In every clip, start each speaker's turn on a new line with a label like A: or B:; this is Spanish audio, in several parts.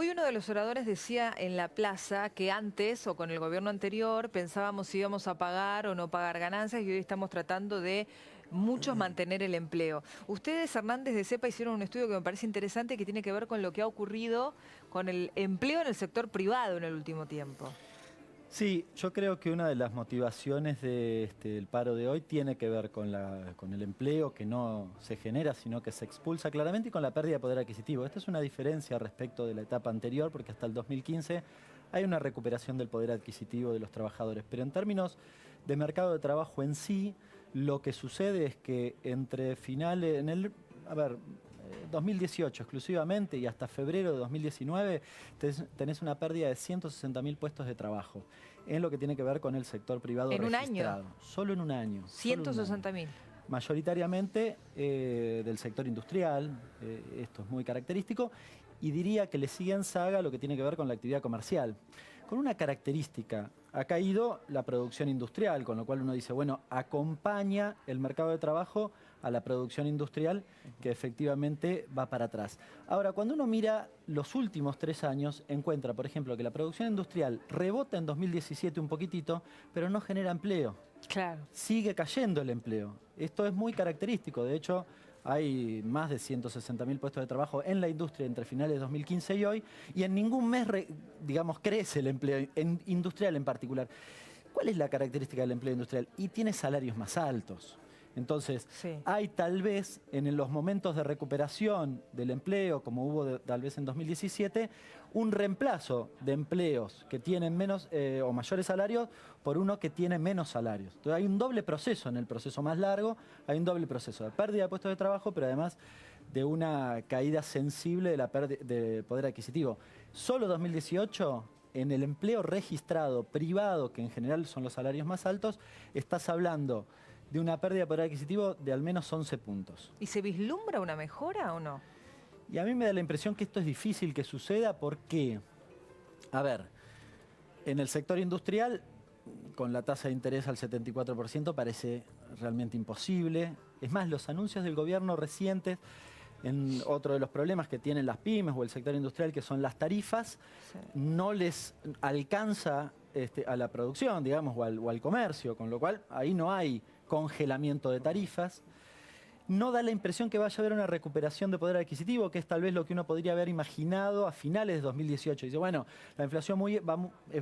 A: Hoy uno de los oradores decía en la plaza que antes o con el gobierno anterior pensábamos si íbamos a pagar o no pagar ganancias y hoy estamos tratando de muchos mantener el empleo. Ustedes, Hernández de Cepa, hicieron un estudio que me parece interesante que tiene que ver con lo que ha ocurrido con el empleo en el sector privado en el último tiempo.
B: Sí, yo creo que una de las motivaciones del paro de hoy tiene que ver con el empleo que no se genera, sino que se expulsa claramente y con la pérdida de poder adquisitivo. Esta es una diferencia respecto de la etapa anterior, porque hasta el 2015 hay una recuperación del poder adquisitivo de los trabajadores. Pero en términos de mercado de trabajo en sí, lo que sucede es que entre finales, 2018 exclusivamente y hasta febrero de 2019 tenés una pérdida de 160.000 puestos de trabajo en lo que tiene que ver con el sector privado registrado.
A: ¿En un año?
B: Solo en un año.
A: 160.000.
B: Mayoritariamente del sector industrial, esto es muy característico, y diría que le sigue en saga lo que tiene que ver con la actividad comercial. Con una característica, ha caído la producción industrial, con lo cual uno dice, bueno, acompaña el mercado de trabajo a la producción industrial que efectivamente va para atrás. Ahora, cuando uno mira los últimos 3 años, encuentra, por ejemplo, que la producción industrial rebota en 2017 un poquitito, pero no genera empleo.
A: Claro.
B: Sigue cayendo el empleo. Esto es muy característico. De hecho, hay más de 160.000 puestos de trabajo en la industria entre finales de 2015 y hoy, y en ningún mes, digamos, crece el empleo industrial en particular. ¿Cuál es la característica del empleo industrial? Y tiene salarios más altos. Entonces,
A: sí,
B: hay tal vez en los momentos de recuperación del empleo, como hubo tal vez en 2017, un reemplazo de empleos que tienen menos o mayores salarios por uno que tiene menos salarios. Entonces hay un doble proceso en el proceso más largo, hay un doble proceso de pérdida de puestos de trabajo, pero además de una caída sensible de la pérdida de poder adquisitivo. Solo 2018... en el empleo registrado privado, que en general son los salarios más altos, estás hablando de una pérdida de poder adquisitivo de al menos 11 puntos.
A: ¿Y se vislumbra una mejora o no?
B: Y a mí me da la impresión que esto es difícil que suceda porque, a ver, en el sector industrial, con la tasa de interés al 74%, parece realmente imposible. Es más, los anuncios del gobierno recientes, en otro de los problemas que tienen las pymes o el sector industrial, que son las tarifas,
A: Sí.
B: no les alcanza a la producción, digamos, o al comercio, con lo cual ahí no hay congelamiento de tarifas. No da la impresión que vaya a haber una recuperación de poder adquisitivo, que es tal vez lo que uno podría haber imaginado a finales de 2018. Dice, bueno, la inflación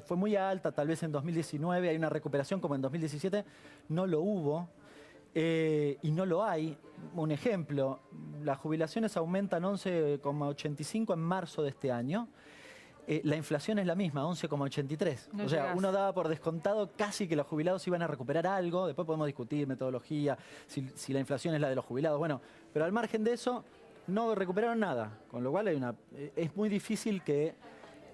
B: fue muy alta, tal vez en 2019 hay una recuperación como en 2017. No lo hubo. Y no lo hay. Un ejemplo, las jubilaciones aumentan 11,85 en marzo de este año. La inflación es la misma, 11,83.
A: No
B: o sea,
A: llegás.
B: uno daba por descontado casi que los jubilados iban a recuperar algo. Después podemos discutir metodología, si la inflación es la de los jubilados. Bueno, pero al margen de eso, no recuperaron nada. Con lo cual es muy difícil que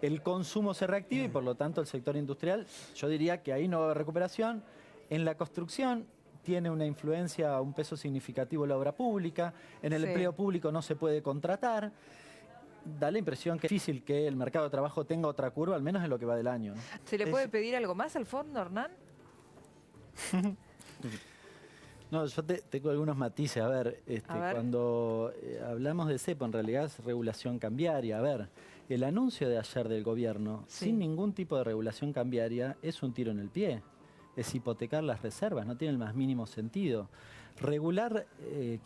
B: el consumo se reactive y por lo tanto el sector industrial, yo diría que ahí no va a haber recuperación. En la construcción tiene una influencia, un peso significativo la obra pública. En el empleo público no se puede contratar. Da la impresión que es difícil que el mercado de trabajo tenga otra curva, al menos en lo que va del año, ¿no?
A: ¿Se le puede pedir algo más al fondo, Hernán?
B: No, yo tengo algunos matices. A ver, cuando hablamos de cepo, en realidad es regulación cambiaria. A ver, el anuncio de ayer del gobierno, sin ningún tipo de regulación cambiaria, es un tiro en el pie. Es hipotecar las reservas, no tiene el más mínimo sentido. Regular,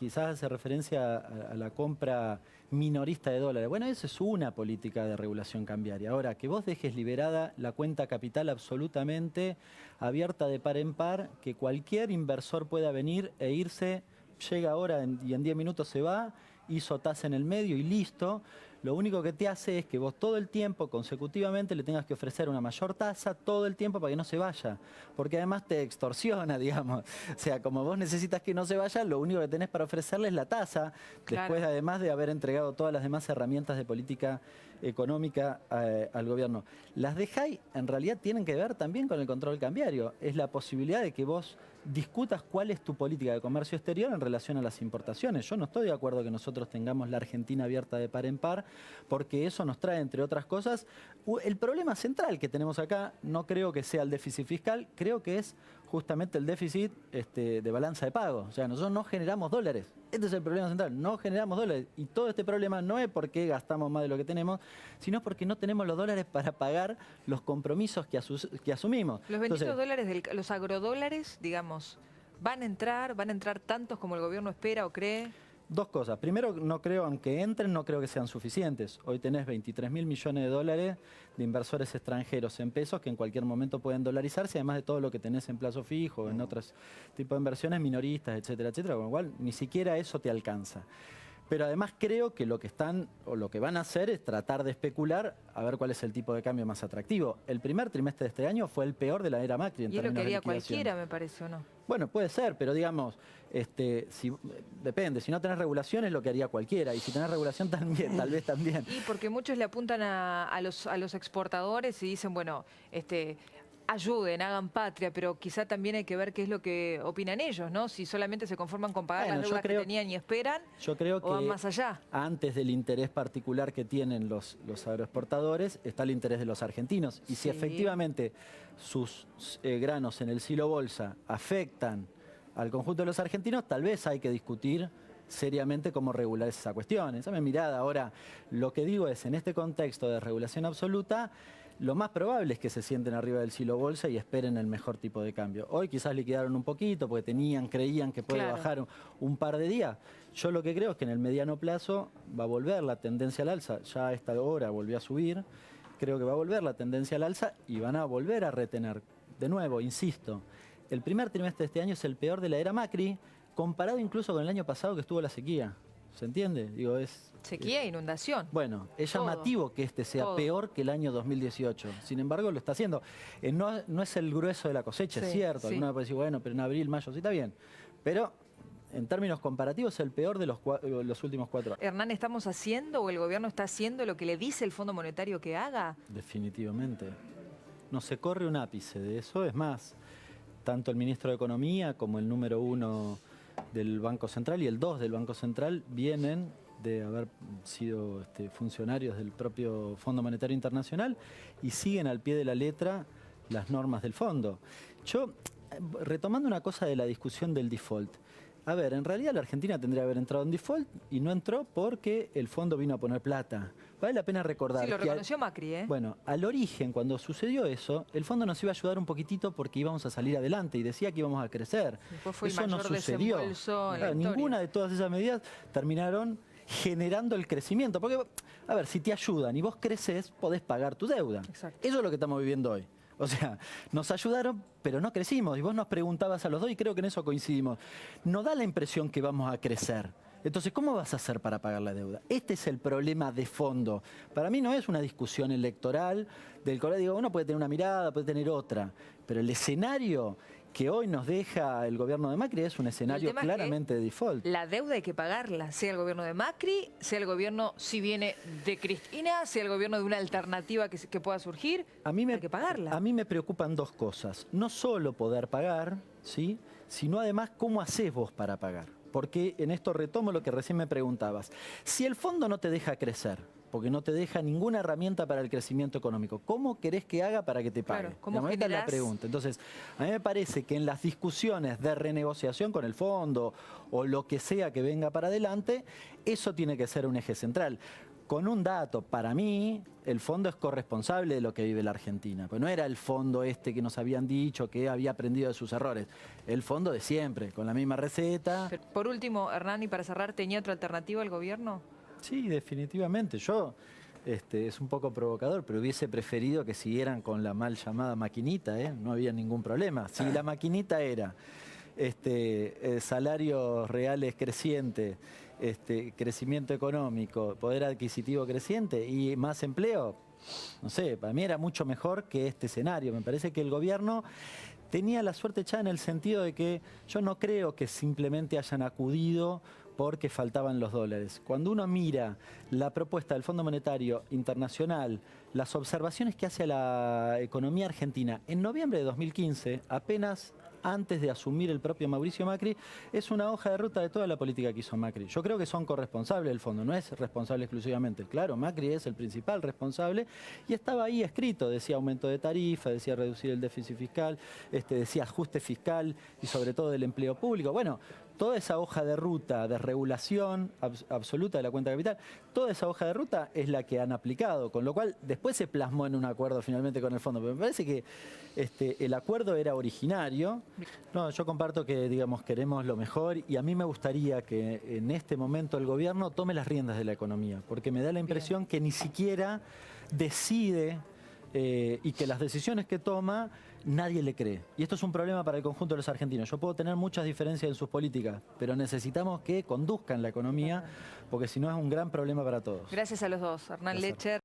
B: quizás hace referencia a la compra minorista de dólares. Bueno, eso es una política de regulación cambiaria. Ahora, que vos dejes liberada la cuenta capital absolutamente abierta de par en par, que cualquier inversor pueda venir e irse, llega ahora y en 10 minutos se va, hizo tasa en el medio y listo. Lo único que te hace es que vos todo el tiempo, consecutivamente, le tengas que ofrecer una mayor tasa todo el tiempo para que no se vaya. Porque además te extorsiona, digamos. O sea, como vos necesitas que no se vaya, lo único que tenés para ofrecerle es la tasa. Claro. Después, además de haber entregado todas las demás herramientas de política económica al gobierno. Las de Jai, en realidad, tienen que ver también con el control cambiario. Es la posibilidad de que vos discutas cuál es tu política de comercio exterior en relación a las importaciones. Yo no estoy de acuerdo que nosotros tengamos la Argentina abierta de par en par, porque eso nos trae, entre otras cosas, el problema central que tenemos acá. No creo que sea el déficit fiscal, creo que es justamente el déficit de balanza de pago. O sea, nosotros no generamos dólares. Este es el problema central, no generamos dólares. Y todo este problema no es porque gastamos más de lo que tenemos, sino porque no tenemos los dólares para pagar los compromisos que asumimos.
A: Los benditos dólares, los agrodólares, digamos, ¿van a entrar tantos como el gobierno espera o cree?
B: Dos cosas. Primero, no creo, aunque entren, no creo que sean suficientes. Hoy tenés 23.000 millones de dólares de inversores extranjeros en pesos que en cualquier momento pueden dolarizarse, además de todo lo que tenés en plazo fijo, en otros tipos de inversiones minoristas, etcétera, etcétera, con lo cual ni siquiera eso te alcanza. Pero además creo que lo que están o lo que van a hacer es tratar de especular a ver cuál es el tipo de cambio más atractivo. El primer trimestre de este año fue el peor de la era Macri en
A: términos de liquidación. Y es lo que haría cualquiera, me parece, ¿o no?
B: Bueno, puede ser, pero digamos, depende. Si no tenés regulación es lo que haría cualquiera. Y si tenés regulación también, tal vez también.
A: Y porque muchos le apuntan a los exportadores y dicen, bueno, ayuden, hagan patria, pero quizá también hay que ver qué es lo que opinan ellos, ¿no? Si solamente se conforman con pagar las deudas que tenían y esperan,
B: yo creo que
A: o van más allá.
B: Antes del interés particular que tienen los agroexportadores, está el interés de los argentinos. Y si efectivamente sus granos en el silo bolsa afectan al conjunto de los argentinos, tal vez hay que discutir seriamente cómo regular esa cuestión. Esa es mi mirada. Ahora, lo que digo es, en este contexto de regulación absoluta, lo más probable es que se sienten arriba del silo bolsa y esperen el mejor tipo de cambio. Hoy quizás liquidaron un poquito porque creían que puede bajar un par de días. Yo lo que creo es que en el mediano plazo va a volver la tendencia al alza. Ya a esta hora volvió a subir. Creo que va a volver la tendencia al alza y van a volver a retener. De nuevo, insisto, el primer trimestre de este año es el peor de la era Macri, comparado incluso con el año pasado que estuvo la sequía. ¿Se entiende? Digo,
A: sequía e inundación.
B: Bueno, es llamativo que sea peor que el año 2018. Sin embargo, lo está haciendo. No es el grueso de la cosecha, es cierto. Alguno puede decir, bueno, pero en abril, mayo, sí está bien. Pero en términos comparativos, es el peor de los últimos 4 años.
A: Hernán, ¿estamos haciendo o el gobierno está haciendo lo que le dice el Fondo Monetario que haga?
B: Definitivamente. No se corre un ápice de eso. Es más, tanto el ministro de Economía como el número 1 del Banco Central y el 2 del Banco Central vienen de haber sido funcionarios del propio Fondo Monetario Internacional y siguen al pie de la letra las normas del fondo. Yo, retomando una cosa de la discusión del default, a ver, en realidad la Argentina tendría que haber entrado en default y no entró porque el fondo vino a poner plata. Vale la pena recordar.
A: Sí, lo reconoció Macri, ¿eh?
B: Bueno, al origen, cuando sucedió eso, el fondo nos iba a ayudar un poquito porque íbamos a salir adelante y decía que íbamos a crecer.
A: Después fue
B: eso
A: el mayor
B: no sucedió.
A: Claro,
B: ninguna de todas esas medidas terminaron generando el crecimiento. Porque, a ver, si te ayudan y vos creces, podés pagar tu deuda.
A: Exacto.
B: Eso es lo que estamos viviendo hoy. O sea, nos ayudaron, pero no crecimos. Y vos nos preguntabas a los dos, y creo que en eso coincidimos. No da la impresión que vamos a crecer. Entonces, ¿cómo vas a hacer para pagar la deuda? Este es el problema de fondo. Para mí no es una discusión electoral del cual digo, uno puede tener una mirada, puede tener otra. Pero el escenario que hoy nos deja el gobierno de Macri es un escenario claramente de default.
A: La deuda hay que pagarla, sea el gobierno de Macri, sea el gobierno, si viene de Cristina, sea el gobierno de una alternativa que pueda surgir, hay que pagarla.
B: A mí me preocupan dos cosas. No solo poder pagar, ¿sí?, sino además cómo haces vos para pagar. Porque en esto retomo lo que recién me preguntabas. Si el fondo no te deja crecer, porque no te deja ninguna herramienta para el crecimiento económico, ¿cómo querés que haga para que te pague?
A: Claro, ¿cómo
B: esta es la pregunta. Entonces, a mí me parece que en las discusiones de renegociación con el fondo o lo que sea que venga para adelante, eso tiene que ser un eje central. Con un dato, para mí, el fondo es corresponsable de lo que vive la Argentina. Pues no era el fondo que nos habían dicho que había aprendido de sus errores. El fondo de siempre, con la misma receta.
A: Pero, por último, Hernán, y para cerrar, ¿tenía otra alternativa el gobierno?
B: Sí, definitivamente. Yo, es un poco provocador, pero hubiese preferido que siguieran con la mal llamada maquinita, ¿eh? No había ningún problema. Si la maquinita era salarios reales crecientes, crecimiento económico, poder adquisitivo creciente y más empleo, no sé, para mí era mucho mejor que este escenario. Me parece que el gobierno tenía la suerte echada en el sentido de que yo no creo que simplemente hayan acudido porque faltaban los dólares. Cuando uno mira la propuesta del Fondo Monetario Internacional, las observaciones que hace a la economía argentina, en noviembre de 2015, apenas antes de asumir el propio Mauricio Macri, es una hoja de ruta de toda la política que hizo Macri. Yo creo que son corresponsables del fondo, no es responsable exclusivamente. Claro, Macri es el principal responsable y estaba ahí escrito, decía aumento de tarifa, decía reducir el déficit fiscal, decía ajuste fiscal y sobre todo del empleo público. Bueno, toda esa hoja de ruta de regulación absoluta de la cuenta capital, toda esa hoja de ruta es la que han aplicado, con lo cual después se plasmó en un acuerdo finalmente con el fondo. Pero me parece que el acuerdo era originario. No, yo comparto que, digamos, queremos lo mejor y a mí me gustaría que en este momento el gobierno tome las riendas de la economía, porque me da la impresión que ni siquiera decide y que las decisiones que toma nadie le cree. Y esto es un problema para el conjunto de los argentinos. Yo puedo tener muchas diferencias en sus políticas, pero necesitamos que conduzcan la economía, porque si no es un gran problema para todos.
A: Gracias a los dos. Hernán Lecher.